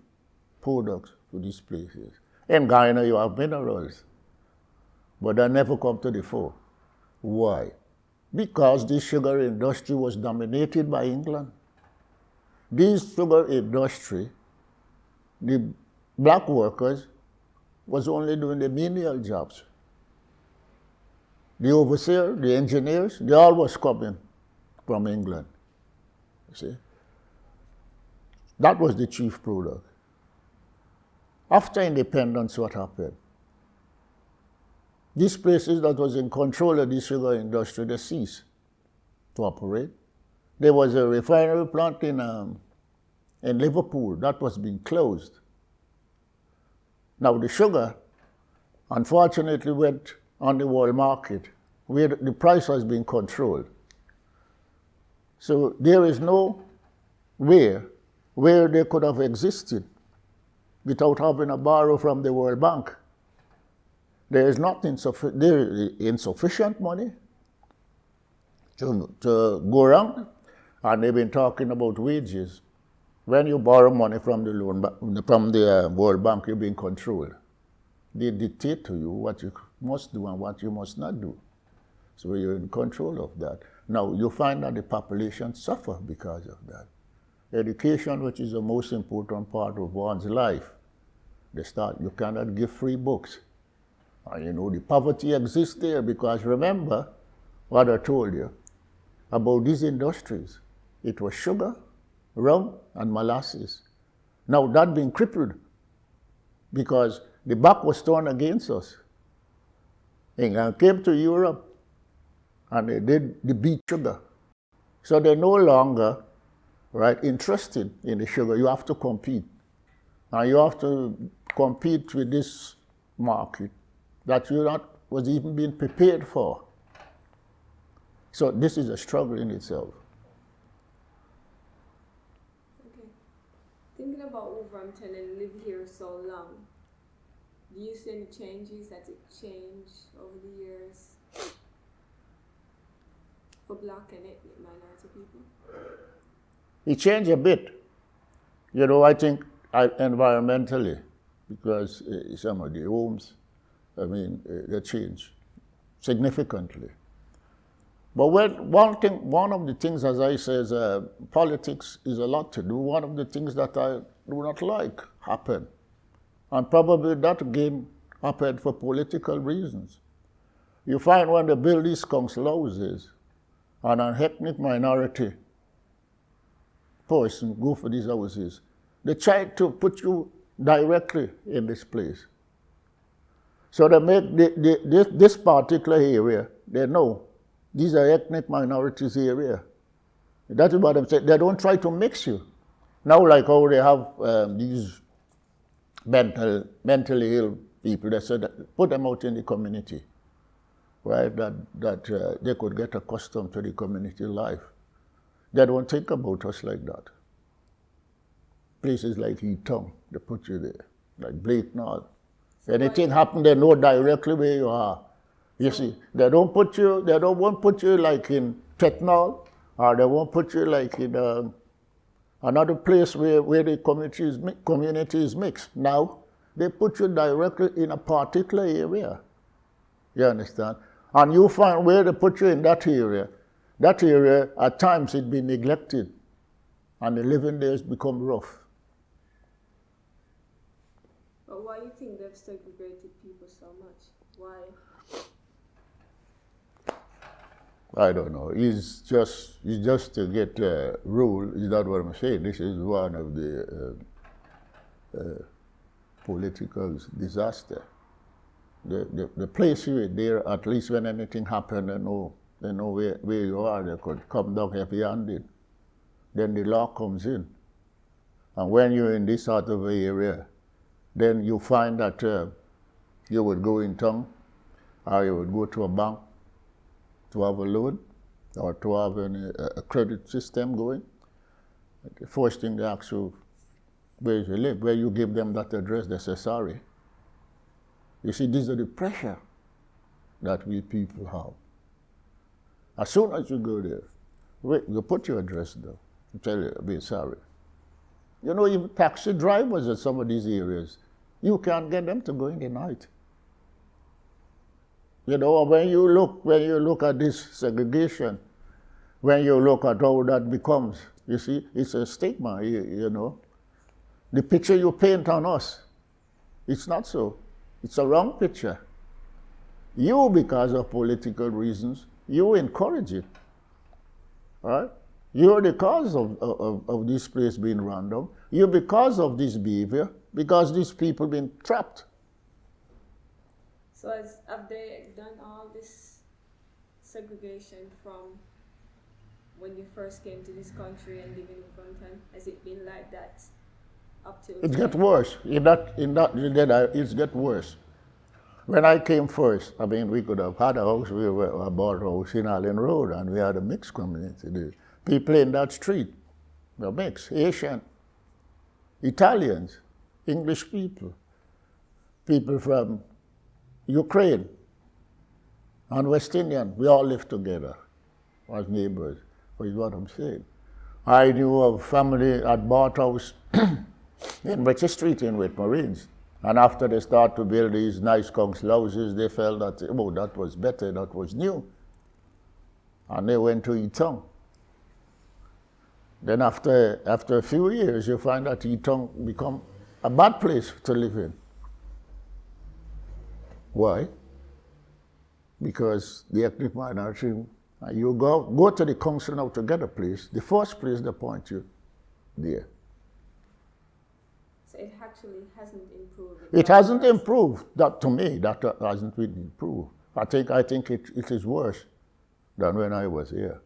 products for these places. In Guyana, you have minerals, but they never come to the fore. Why? Because the sugar industry was dominated by England. This sugar industry, the black workers was only doing the menial jobs. The overseer, the engineers, they all was coming from England. You see? That was the chief product. After independence, what happened? These places that was in control of the sugar industry, they ceased to operate. There was a refinery plant in Liverpool that was being closed. Now the sugar, unfortunately, went on the world market where the price has been controlled. So there is no where they could have existed without having to borrow from the World Bank. There is there is insufficient money to go around, and they've been talking about wages. When you borrow money from the World Bank, you're being controlled. They dictate to you what you must do and what you must not do. So you're in control of that. Now, you find that the population suffer because of that. Education, which is the most important part of one's life, you cannot give free books. And the poverty exists there because remember what I told you about these industries. It was sugar, rum, and molasses. Now that being crippled because the back was turned against us. England came to Europe and they did the beet sugar. So they're no longer interested in the sugar. You have to compete. And you have to compete with this market that was even being prepared for. So this is a struggle in itself. Okay. Thinking about Wolverhampton and live here so long, do you see any changes that it changed over the years for black and ethnic minority people? It changed a bit. I think environmentally, because some of the homes, they changed significantly. But one of the things, as I say, politics is a lot to do. One of the things that I do not like happened. And probably that again happened for political reasons. You find when they build these council houses, and an ethnic minority person go for these houses, they try to put you directly in this place. So they make this particular area, they know these are ethnic minorities area. That is what I'm saying. They don't try to mix you. Now, like how they have these mentally ill people, they said put them out in the community, right? That they could get accustomed to the community life. They don't think about us like that. Places like Eton, they put you there, like Blake North. Anything happen, they know directly where you are. You see, they don't won't put you like in Tetnall, or they won't put you like in another place where the community is mixed. Now, they put you directly in a particular area. You understand? And you find where they put you in that area at times it be neglected, and the living there has become rough. But why do you think they've segregated people so much? Why? I don't know. It's just to get rule. Is that what I'm saying? This is one of the political disaster. The place you there, at least when anything happens, they know where you are. They could come down heavy-handed. Then the law comes in, and when you're in this sort of area, then you find that you would go in town, or you would go to a bank to have a loan or to have a credit system going. The first thing they ask you, where you live, where you give them that address, they say sorry. You see, these are the pressure that we people have. As soon as you go there, you put your address down, you tell you, be sorry. Even taxi drivers in some of these areas, you can't get them to go in the night. When you look at this segregation, when you look at how that becomes, you see, it's a stigma, The picture you paint on us, it's not so. It's a wrong picture. You, because of political reasons, you encourage it, right? You're the cause of this place being random. You're because of this behavior, because these people been trapped. So have they done all this segregation from when you first came to this country and living in Wolverhampton? Has it been like that up till It gets worse. It gets worse. When I came first, we could have had a house. We bought a house in Allen Road, and we had a mixed community. The people in that street were mixed, Asian, Italians, English people, people from Ukraine and West Indian. We all lived together as neighbors, is what I'm saying. I knew of a family at bought house in Richard Street in with Marines. And after they start to build these nice council houses, they felt that, oh, that was better, that was new. And they went to Eton. Then after a few years, you find that Eton become a bad place to live in. Why? Because the ethnic minority, you go to the council now to get a place, the first place they point you there. So it actually hasn't improved. It hasn't improved. That to me, that hasn't really improved. I think it is worse than when I was here.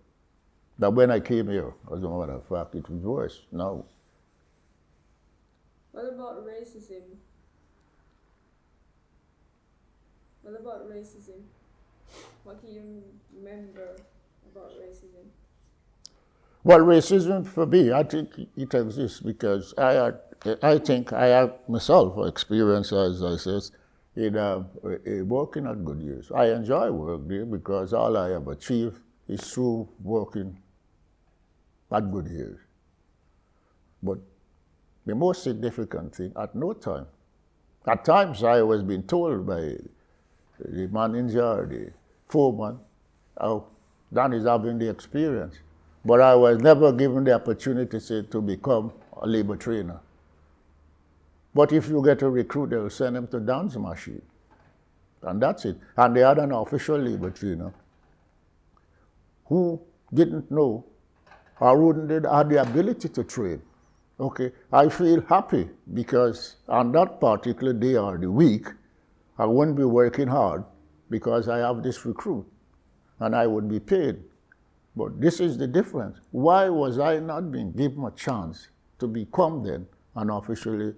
That when I came here, as a matter of fact, it was worse now. What about racism? What do you remember about racism? Well, racism for me, I think it exists because I think I have myself experience, as I said, in working at Goodyears. I enjoy work there because all I have achieved is through working at Goodyears. But the most significant thing, at times I was being told by the manager or the foreman, oh, Dan is having the experience. But I was never given the opportunity to become a labor trainer. But if you get a recruit, they'll send him to dance machine. And that's it. And they had an official labor trainer who didn't know or wouldn't have the ability to train. Okay, I feel happy because on that particular day or the week, I wouldn't be working hard because I have this recruit and I would be paid. But this is the difference. Why was I not being given a chance to become then an official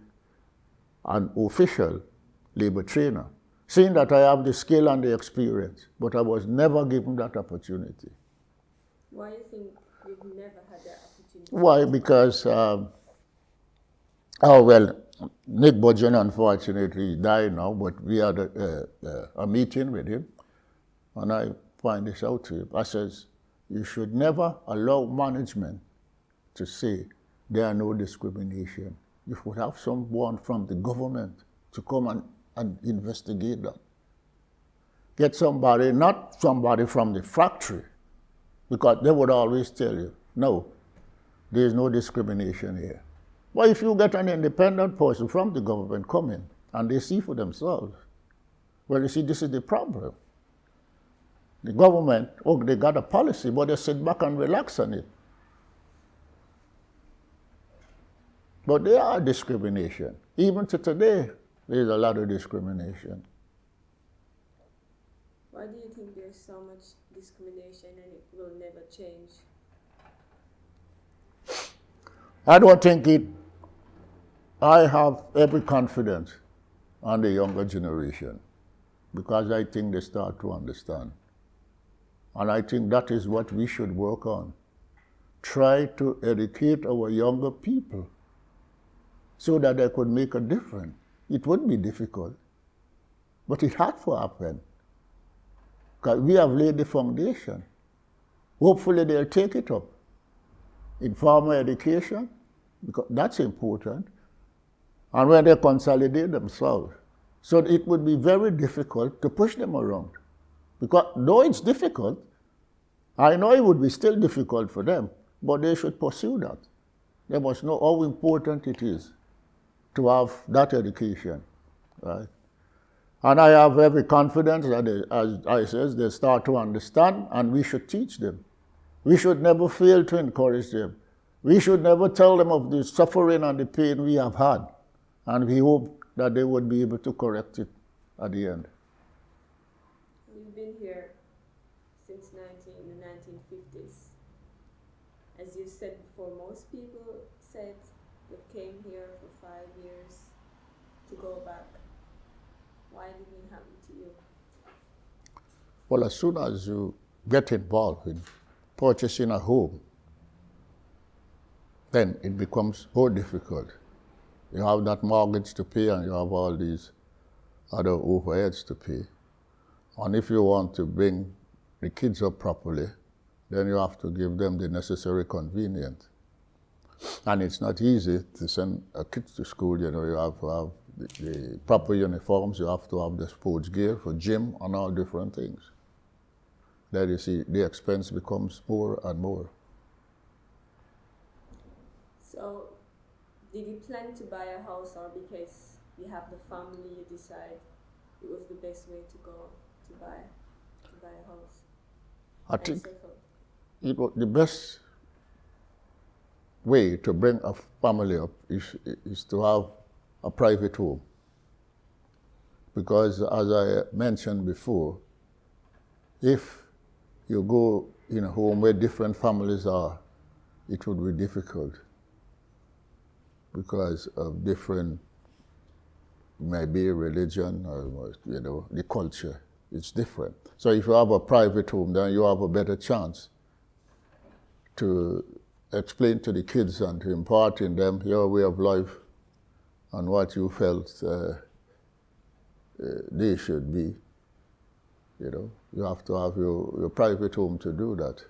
labor trainer? Seeing that I have the skill and the experience, but I was never given that opportunity. Why do you think you've never had that opportunity? Why? Because, Nick Budgeon unfortunately died now, but we had a meeting with him, and I find this out to him. I says, you should never allow management to say there are no discrimination. You should have someone from the government to come and investigate that. Get somebody, not somebody from the factory, because they would always tell you, no, there is no discrimination here. But if you get an independent person from the government come in and they see for themselves, well, you see, this is the problem. The government, they got a policy, but they sit back and relax on it. But there are discrimination. Even to today, there's a lot of discrimination. Why do you think there's so much discrimination and it will never change? I don't think it. I have every confidence on the younger generation because I think they start to understand. And I think that is what we should work on. Try to educate our younger people so that they could make a difference. It would be difficult, but it had to happen. Because we have laid the foundation. Hopefully they'll take it up. In formal education, because that's important. And when they consolidate themselves. So it would be very difficult to push them around. Because though it's difficult, I know it would be still difficult for them, but they should pursue that. They must know how important it is to have that education, right? And I have every confidence that, as I says, they start to understand, and we should teach them. We should never fail to encourage them. We should never tell them of the suffering and the pain we have had, and we hope that they would be able to correct it at the end. You've been here since the 1950s. As you said before, most people said they came here for 5 years to go back. Why didn't it happen to you? Well, as soon as you get involved in purchasing a home, then it becomes more difficult You have that mortgage to pay and you have all these other overheads to pay. And if you want to bring the kids up properly, then you have to give them the necessary convenience. And it's not easy to send a kid to school. You know, you have to have the proper uniforms, you have to have the sports gear for gym and all different things. Then you see the expense becomes more and more. So, did you plan to buy a house, or because you have the family, you decide it was the best way to go to buy a house? I think it was the best way to bring a family up is to have a private home. Because as I mentioned before, if you go in a home where different families are, it would be difficult because of different, maybe religion or, you know, the culture. It's different. So if you have a private home, then you have a better chance to explain to the kids and to impart in them your way of life and what you felt they should be. You know, you have to have your private home to do that.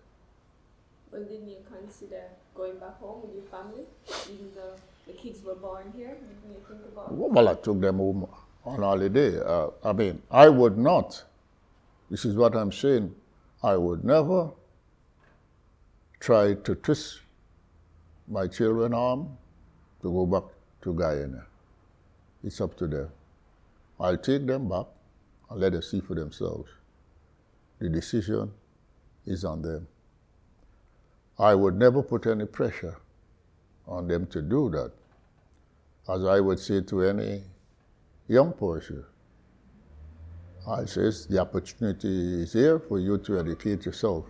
Well, didn't you consider going back home with your family, even though the kids were born here? Didn't you think about it? Well, I took them home on holiday. I mean, I would not. This is what I'm saying. I would never try to twist my children's arm to go back to Guyana. It's up to them. I'll take them back and let them see for themselves. The decision is on them. I would never put any pressure on them to do that. As I would say to any young person, I says the opportunity is here for you to educate yourself.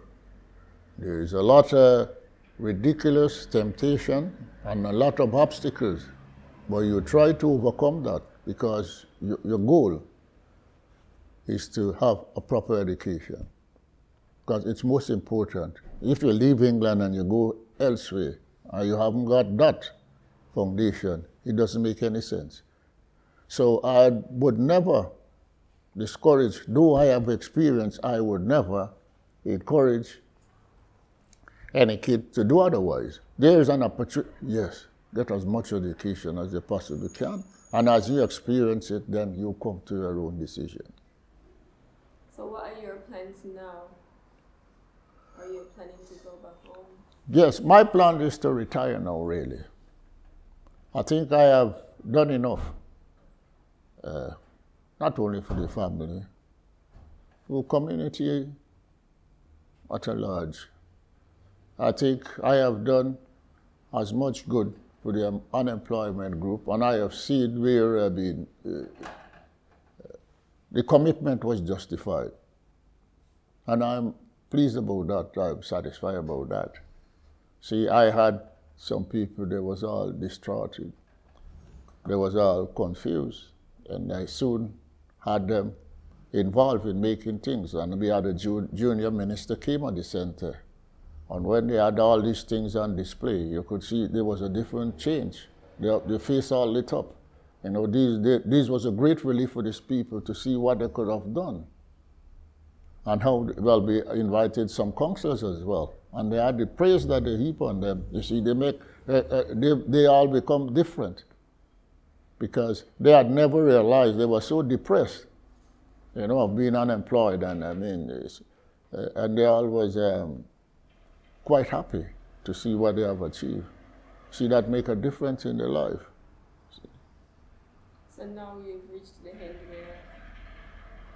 There is a lot of ridiculous temptation and a lot of obstacles, but you try to overcome that because your goal is to have a proper education, because it's most important. If you leave England and you go elsewhere and you haven't got that foundation, it doesn't make any sense. So I would never discourage, though I have experience, I would never encourage any kid to do otherwise. There is an opportunity, yes, get as much education as you possibly can, and as you experience it, then you come to your own decision. So what are your plans now? Are you planning to go back home? Yes, my plan is to retire now, really. I think I have done enough, not only for the family, for community at a large. I think I have done as much good for the unemployment group, and I have seen where the commitment was justified. And I'm pleased about that, I'm satisfied about that. See, I had some people, they was all distraught, they was all confused, and I soon had them involved in making things. And we had a junior minister came at the center, and when they had all these things on display, you could see there was a different change. Their face all lit up. You know, this was a great relief for these people to see what they could have done. And how, well, we invited some counselors as well. And they had the praise that they heap on them. You see, they all become different because they had never realized they were so depressed, you know, of being unemployed. And I mean, and they all was quite happy to see what they have achieved. See that make a difference in their life. So now you've reached the end where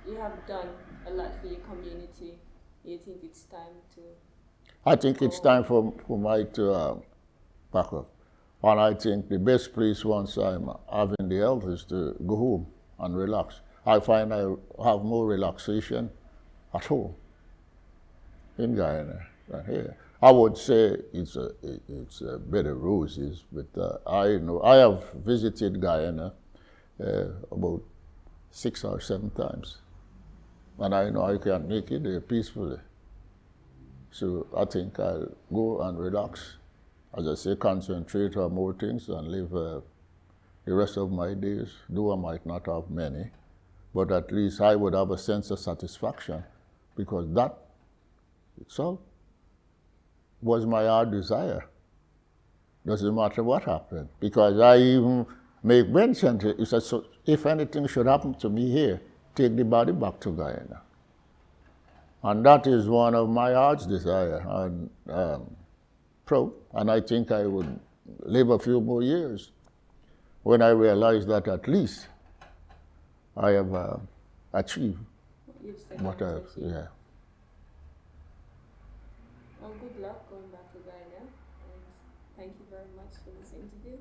you have done a lot for your community. You think it's time to... I think it's time for Mike to pack up. And I think the best place once I'm having the health is to go home and relax. I find I have more relaxation at home in Guyana than here. I would say it's a bed of roses, but I know I have visited Guyana about 6 or 7 times, and I know I can make it there peacefully. So I think I'll go and relax, as I say, concentrate on more things and live the rest of my days, though I might not have many, but at least I would have a sense of satisfaction because that itself was my heart desire. Doesn't matter what happened, because I even make mention to it. He said, so if anything should happen to me here, take the body back to Guyana. And that is one of my heart's desire. And proud, and I think I would live a few more years when I realize that at least I have achieved what I've, yeah. Well, good luck going back to Ghana, and thank you very much for this interview.